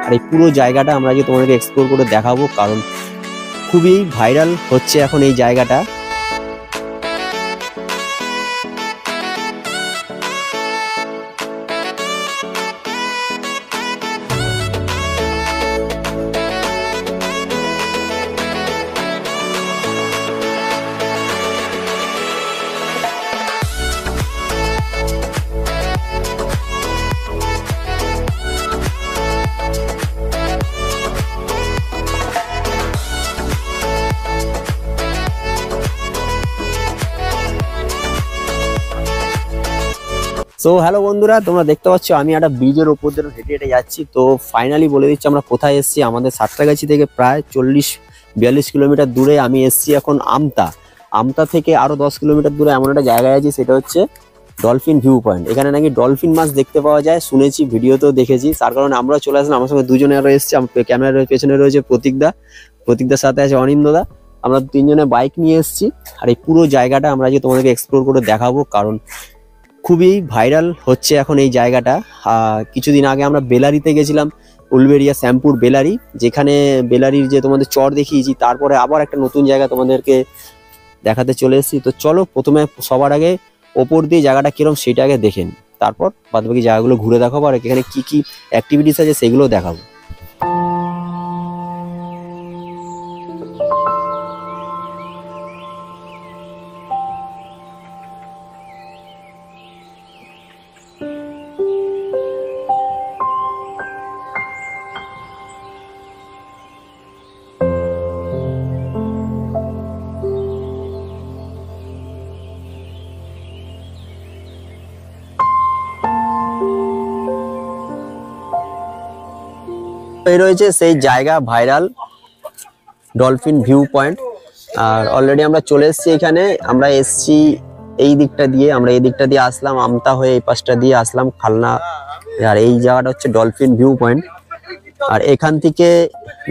আর এই পুরো জায়গাটা আমরা আজকে তোমাদেরকে এক্সপ্লোর করে দেখাবো, কারণ খুবই ভাইরাল হচ্ছে এখন এই জায়গাটা। সো হ্যালো বন্ধুরা, তোমরা দেখতে পাচ্ছ আমি একটা ব্রিজের ওপর দিয়ে হেঁটে হেঁটে যাচ্ছি। তো ফাইনালি বলে দিচ্ছি আমরা কোথায় এসেছি। আমাদের সাঁতরাগাছি থেকে প্রায় 40-42 কিলোমিটার দূরে আমি এসেছি এখন আমতা থেকে আরো 10 কিলোমিটার দূরে এমন একটা জায়গায় আছি, সেটা হচ্ছে ডলফিন ভিউ পয়েন্ট। এখানে নাকি ডলফিন মাছ দেখতে পাওয়া যায়, শুনেছি, ভিডিওতেও দেখেছি। তার কারণে আমরা চলে আসলাম। আমার সঙ্গে দুজনে আরো এসেছি। ক্যামেরার পেছনে রয়েছে প্রতীকদার সাথে আছে অনিন্দদা। আমরা তিনজনে বাইক নিয়ে এসেছি। আর এই পুরো জায়গাটা আমরা আজকে তোমাদেরকে এক্সপ্লোর করে দেখাবো, কারণ খুবই ভাইরাল হচ্ছে এখন এই জায়গাটা। কিছুদিন আগে আমরা বেলারিতে গেছিলাম, উলবেড়িয়া শ্যামপুর বেলারি, যেখানে বেলারির যে তোমাদের চর দেখিয়েছি। তারপরে আবার একটা নতুন জায়গা তোমাদেরকে দেখাতে চলে এসেছি। তো চলো প্রথমে সবার আগে ওপর দিয়ে জায়গাটা কিরকম সেটা আগে দেখেন, তারপর বাদবাকি জায়গাগুলো ঘুরে দেখাবো আর এখানে কি কি অ্যাক্টিভিটিস আছে সেগুলো দেখাবো। এই রয়েছে সেই জায়গা ভাইরাল ডলফিন ভিউ পয়েন্ট। আর অলরেডি আমরা চলে এসেছি এখানে। আমরা এসেছি এই দিকটা দিয়ে, আমরা এই দিকটা দিয়ে আসলাম, আমতা হয়ে এই পাশটা দিয়ে আসলাম খালনা। আর এই জায়গাটা হচ্ছে ডলফিন ভিউ পয়েন্ট। আর এখান থেকে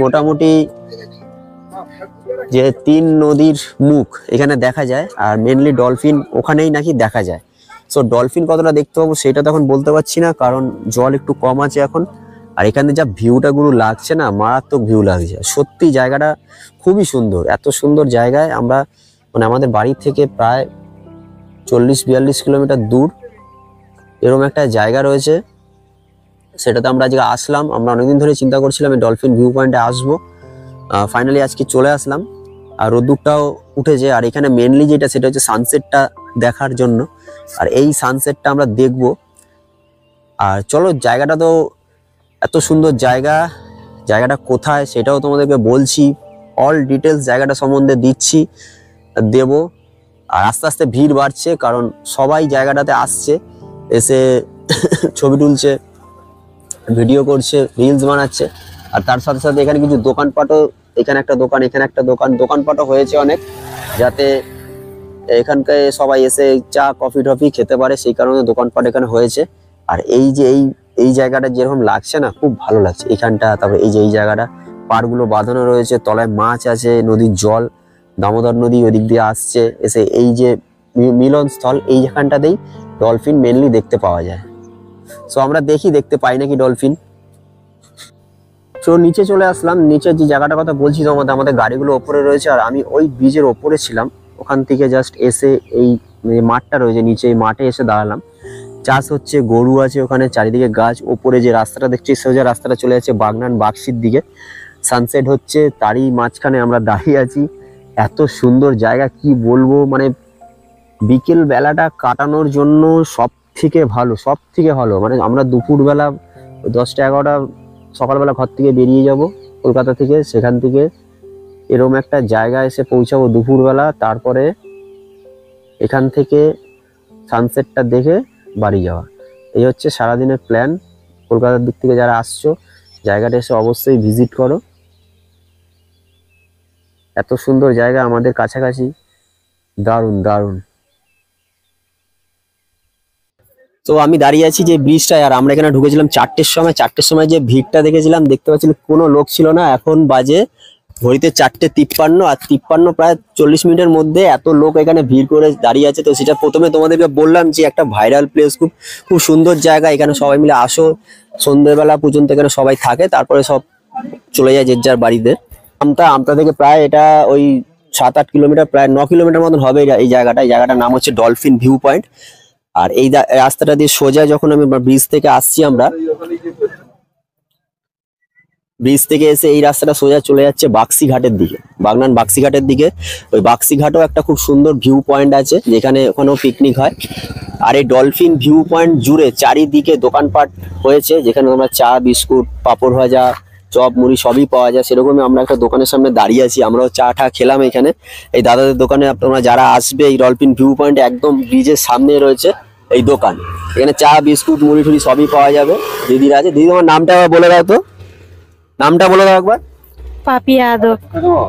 মোটামুটি যে 3 নদীর মুখ এখানে দেখা যায়, আর মেনলি ডলফিন ওখানেই নাকি দেখা যায়। সো ডলফিন কতটা দেখতে পাবো সেটা তখন বলতে পারছি না, কারণ জল একটু কম আছে এখন। আর এখানে যা ভিউটা গুলো লাগছে না, মারাত্মক ভিউ লাগছে সত্যি। জায়গাটা খুবই সুন্দর। এত সুন্দর জায়গায় আমরা মানে আমাদের বাড়ি থেকে প্রায় 40-42 কিলোমিটার দূর এরকম একটা জায়গা রয়েছে, সেটাতে আমরা আজকে আসলাম। আমরা অনেকদিন ধরে চিন্তা করছিলাম এই ডলফিন ভিউ পয়েন্টে আসবো। ফাইনালি আজকে চলে আসলাম। আর রোদ্দুরটাও উঠেছে। আর এখানে মেনলি যেটা সেটা হচ্ছে সানসেটটা দেখার জন্য। আর এই সানসেটটা আমরা দেখব। আর চলো, জায়গাটা তো এত সুন্দর জায়গাটা কোথায় সেটাও তোমাদেরকে বলছি। অল ডিটেলস জায়গাটা সম্বন্ধে দেব। আর আস্তে আস্তে ভিড় বাড়ছে, কারণ সবাই জায়গাটাতে আসছে, এসে ছবি তুলছে, ভিডিও করছে, রিলস বানাচ্ছে। আর তার সাথে সাথে এখানে কিছু দোকানপাটও, এখানে একটা দোকান, এখানে একটা দোকানপাটও হয়েছে অনেক, যাতে এখানকার সবাই এসে চা কফি টফি খেতে পারে, সেই কারণে দোকানপাট এখানে হয়েছে। আর এই যে এই জায়গাটা যেরকম লাগছে না, খুব ভালো লাগছে এইখানটা। তারপরে এই যে এই জায়গাটা পাড়গুলো বাঁধানো রয়েছে, তলায় মাছ আছে, নদীর জল, দামোদর নদী ওদিক দিয়ে আসছে, এসে এই যে মিলনস্থল, এইখানটাতেই ডলফিন মেনলি দেখতে পাওয়া যায়। সো আমরা দেখতে পাই নাকি ডলফিন। তো নিচে চলে আসলাম। নিচে যে জায়গাটার কথা বলছি আমাদের গাড়িগুলো ওপরে রয়েছে, আর আমি ওই ব্রিজের ওপরে ছিলাম। ওখান থেকে জাস্ট এসে এই মাঠটা রয়েছে নিচে, এই মাঠে এসে দাঁড়ালাম। চাষ হচ্ছে, গরু আছে ওখানে, চারিদিকে গাছ। ওপরে যে রাস্তাটা দেখছি, সোজা রাস্তাটা চলে যাচ্ছে বাগশির দিকে। সানসেট হচ্ছে, তারই মাঝখানে আমরা দাঁড়িয়ে আছি। এত সুন্দর জায়গা কি বলবো, মানে বিকেল বেলাটা কাটানোর জন্য সব থেকে ভালো। মানে আমরা দুপুরবেলা 10টা-11টা সকালবেলা ঘর থেকে বেরিয়ে যাব কলকাতা থেকে, সেখান থেকে এরকম একটা জায়গায় এসে পৌঁছাবো দুপুরবেলা। তারপরে এখান থেকে সানসেটটা দেখে বাড়ি যাওয়া। এই হচ্ছে সারাদিনের প্ল্যান। কলকাতার দিক থেকে যারা আসছো, জায়গাটা এসে অবশ্যই ভিজিট করো। এত সুন্দর জায়গা আমাদের কাছাকাছি, দারুণ। তো আমি দাঁড়িয়ে আছি যে ব্রিজটায়, আর আমরা এখানে ঢুকেছিলাম 4টের সময়। 4টের সময় যে ভিড়টা দেখেছিলাম, দেখতে পাচ্ছি কোনো লোক ছিল না। এখন বাজে ঘড়িতে 4:53, আর 53 প্রায় 40 মিনিটের মধ্যে এত লোক এখানে ভিড় করে দাঁড়িয়ে আছে। তো সেটা প্রথমে তোমাদেরকে বললাম যে একটা ভাইরাল প্লেস, খুব সুন্দর জায়গা। এখানে সবাই মিলে আসো, সন্ধ্যেবেলা পর্যন্ত এখানে সবাই থাকে, তারপরে সব চলে যায় যে যার বাড়িতে। আমতা থেকে প্রায় এটা ওই 7-8 কিলোমিটার, প্রায় 9 কিলোমিটার মতন হবে এই জায়গাটা। এই জায়গাটার নাম হচ্ছে ডলফিন ভিউ পয়েন্ট। আর এই রাস্তাটা দিয়ে সোজা যখন আমি ব্রিজ থেকে আসছি, আমরা ব্রিজ থেকে এসে এই রাস্তাটা সোজা চলে যাচ্ছে বাক্সি ঘাটের দিকে, বাগনান বাক্সি ঘাটের দিকে। ওই বাক্সি ঘাটও একটা খুব সুন্দর ভিউ পয়েন্ট আছে, যেখানে ওখানেও পিকনিক হয়। আর এই ডলফিন ভিউ পয়েন্ট জুড়ে চারিদিকে দোকানপাট হয়েছে, যেখানে তোমরা চা, বিস্কুট, পাঁপড় ভাজা, চপ, মুড়ি সবই পাওয়া যায়। সেরকমই আমরা একটা দোকানের সামনে দাঁড়িয়ে আছি, আমরাও চা টা খেলাম এখানে। এই দাদাদের দোকানে তোমরা যারা আসবে, এই ডলফিন ভিউ পয়েন্ট একদম ব্রিজের সামনে রয়েছে এই দোকান। এখানে চা, বিস্কুট, মুড়ি টুড়ি সবই পাওয়া যাবে। দিদির আছে। দিদি, তোমার নামটা আবার বলে দাও তো, নামটা বলে দাও একবার। পাপিয়া আদক।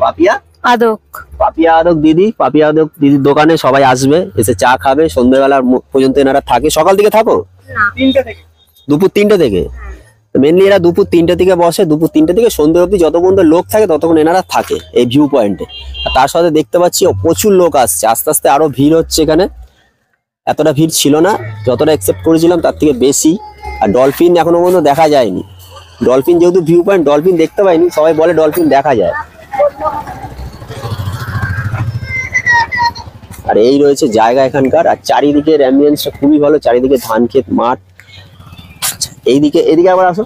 পাপিয়া আদক। পাপিয়া আদক দিদি। পাপিয়া আদক দিদির দোকানে সবাই আসবে, এসে চা খাবে। সন্ধ্যেবেলা পর্যন্ত এনারা থাকে। সকাল থেকে থাকো? দুপুর 3টে থেকে। মেনলি এরা দুপুর 3টে থেকে বসে, দুপুর 3টে থেকে সন্ধ্যে অবধি যত পর্যন্ত লোক থাকে ততক্ষণ এনারা থাকে এই ভিউ পয়েন্টে। আর তার সাথে দেখতে পাচ্ছি প্রচুর লোক আসছে, আস্তে আস্তে আরো ভিড় হচ্ছে এখানে। এতটা ভিড় ছিল না, যতটা এক্সপেক্ট করেছিলাম তার থেকে বেশি। আর ডলফিন এখনো পর্যন্ত দেখা যায়নি। ডলফিন যেহেতু ভিউ পয়েন্ট, ডলফিন দেখতে পাইনি। সবাই বলে ডলফিন দেখা যায়। আর এই রয়েছে জায়গা এখানকার। আর চারিদিকের অ্যাম্বিয়েন্সটা খুবই ভালো, চারিদিকে ধান ক্ষেত, মাঠ। এদিকে আবার আসো।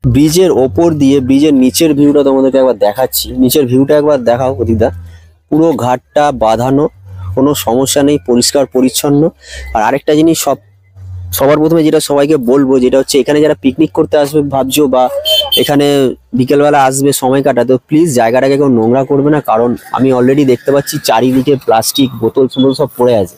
ব্রিজের ওপর দিয়ে ব্রিজের নিচের ভিউটা তোমাদেরকে একবার দেখাচ্ছি। নিচের ভিউটা একবার দেখাও প্রদীপদা। পুরো ঘাটটা বাঁধানো, কোনো সমস্যা নেই, পরিষ্কার পরিচ্ছন্ন। আর আরেকটা জিনিস সবার প্রথমে যেটা সবাইকে বলবো, যেটা হচ্ছে এখানে যারা পিকনিক করতে আসবে ভাবছো, বা এখানে বিকেলবেলা আসবে সময় কাটাতে, প্লিজ জায়গাটাকে কেউ নোংরা করবে না। কারণ আমি অলরেডি দেখতে পাচ্ছি চারিদিকে প্লাস্টিক বোতল সব পড়ে আছে।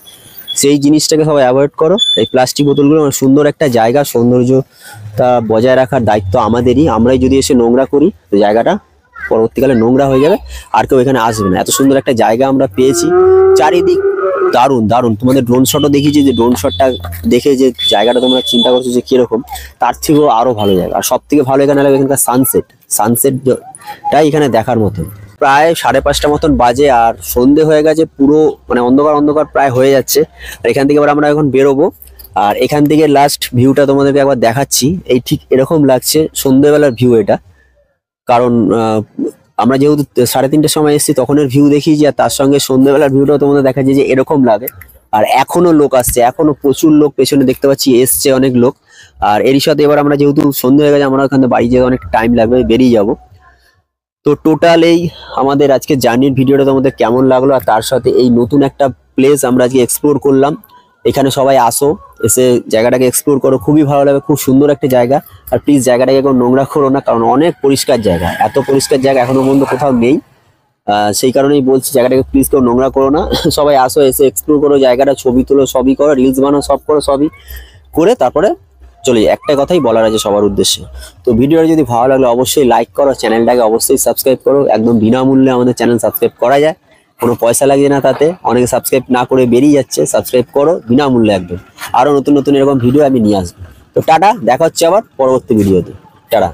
সেই জিনিসটাকে সবাই অ্যাভয়েড করো। এই প্লাস্টিক বোতলগুলো, সুন্দর একটা জায়গা, সৌন্দর্যতা বজায় রাখার দায়িত্ব আমাদেরই। আমরাই যদি এসে নোংরা করি, তো জায়গাটা পরবর্তীকালে নোংরা হয়ে যাবে, আর কেউ এখানে আসবে না। এত সুন্দর একটা জায়গা আমরা পেয়েছি, চারিদিক দারুণ দারুণ। তোমাদের ড্রোন শটও দেখিয়েছি, যে ড্রোন শটটা দেখে যে জায়গাটা তোমরা চিন্তা করছো যে কিরকম, তার থেকেও আরো ভালো জায়গা। আর সব থেকে ভালো এখানে লাগে এখানকার সানসেটটাই এখানে দেখার মতন। প্রায় 5:30 মতন বাজে, আর সন্ধে হয়ে গেছে, পুরো মানে অন্ধকার অন্ধকার প্রায় হয়ে যাচ্ছে। আর এখান থেকে এবার আমরা এখন বেরোবো। আর এখান থেকে লাস্ট ভিউটা তোমাদেরকে একবার দেখাচ্ছি। এই ঠিক এরকম লাগছে সন্ধ্যেবেলার ভিউ এটা। কারণ আমরা যেহেতু 3:30টার সময় এসেছি, তখনের ভিউ দেখিয়েছি, আর তার সঙ্গে সন্ধ্যেবেলার ভিউটাও তোমাদের দেখাচ্ছি যে এরকম লাগে। আর এখনো লোক আসছে, এখনো প্রচুর লোক পেছনে দেখতে পাচ্ছি, এসছে অনেক লোক। আর এরই সাথে এবার আমরা যেহেতু সন্ধ্যে হয়ে গেছে, আমরা ওখানে বাড়ি যেতে অনেক টাইম লাগবে, বেরিয়ে যাব। তো টোটাল এই আমাদের আজকে জার্নির ভিডিওটা তোমাদের কেমন লাগলো, আর তার সাথে এই নতুন একটা প্লেস আমরা আজকে এক্সপ্লোর করলাম। এখানে সবাই আসো, এসে জায়গাটাকে এক্সপ্লোর করো, খুবই ভালো লাগবে। খুব সুন্দর একটা জায়গা। আর প্লিজ জায়গাটাকে এখন নোংরা করো না, কারণ অনেক পরিষ্কার জায়গা। এত পরিষ্কার জায়গা এখনো পর্যন্ত কোথাও নেই। সেই কারণেই বলছি, জায়গাটাকে প্লিজ কেউ নোংরা করো না। সবাই আসো, এসে এক্সপ্লোর করো জায়গাটা, ছবি তুলো, সবই করো, রিলস বানাও, সব করো, সবই করে তারপরে চলে যাই। একটা কথাই বলার আছে সবার উদ্দেশ্যে। তো ভিডিওটা যদি ভালো লাগলে অবশ্যই লাইক করো, চ্যানেলটাকে অবশ্যই সাবস্ক্রাইব করো। একদম বিনামূল্যে আমাদের চ্যানেল সাবস্ক্রাইব করা যায়, কোনো পয়সা লাগছে না তাতে। অনেকে সাবস্ক্রাইব না করে বেরিয়ে যাচ্ছে, সাবস্ক্রাইব করো বিনামূল্যে একদম। আরো নতুন নতুন এরকম ভিডিও আমি নিয়ে আসবো। তো টাটা, দেখা হচ্ছে আবার পরবর্তী ভিডিওতে। টাটা।